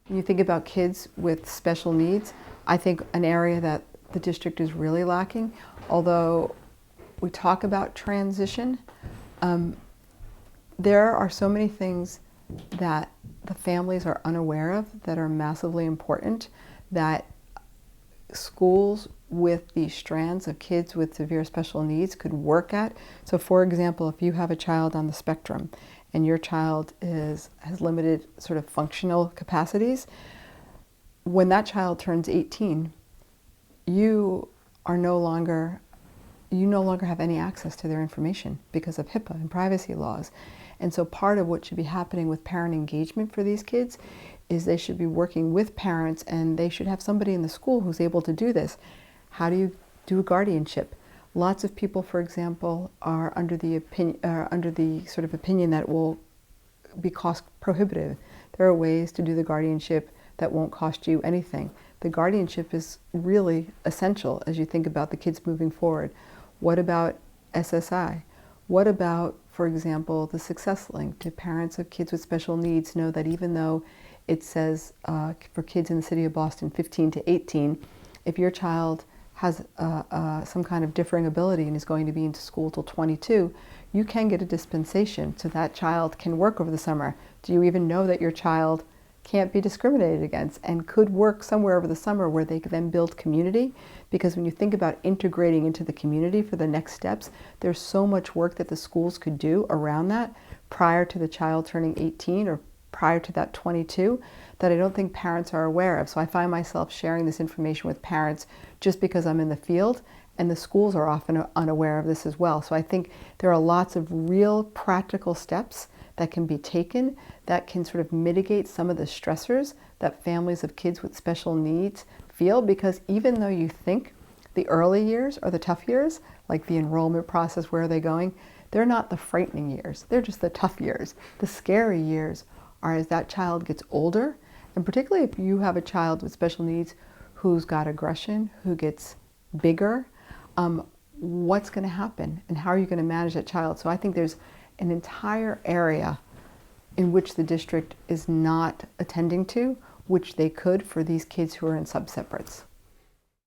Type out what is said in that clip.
When you think about kids with special needs, I think an area that the district is really lacking, although we talk about transition, there are so many things that the families are unaware of that are massively important, that schools with these strands of kids with severe special needs could work at. So for example, if you have a child on the spectrum and your child has limited sort of functional capacities, when that child turns 18, you no longer have any access to their information because of HIPAA and privacy laws. And so part of what should be happening with parent engagement for these kids is they should be working with parents, and they should have somebody in the school who's able to do this. How do you do a guardianship? Lots of people, for example, are under the sort of opinion that it will be cost prohibitive. There are ways to do the guardianship that won't cost you anything. The guardianship is really essential as you think about the kids moving forward. What about SSI? What about, for example, the success link? Do parents of kids with special needs know that even though it says for kids in the city of Boston 15 to 18, if your child has some kind of differing ability and is going to be into school till 22, you can get a dispensation so that child can work over the summer. Do you even know that your child can't be discriminated against and could work somewhere over the summer where they could then build community? Because when you think about integrating into the community for the next steps, there's so much work that the schools could do around that prior to the child turning 18 or prior to that 22 that I don't think parents are aware of. So I find myself sharing this information with parents just because I'm in the field, and the schools are often unaware of this as well. So I think there are lots of real practical steps that can be taken that can sort of mitigate some of the stressors that families of kids with special needs feel, because even though you think the early years are the tough years, like the enrollment process, where are they going, they're not the frightening years. They're just the tough years. The scary years are as that child gets older, and particularly if you have a child with special needs who's got aggression, who gets bigger, what's going to happen and how are you going to manage that child? So I think there's an entire area in which the district is not attending to, which they could for these kids who are in sub-separates.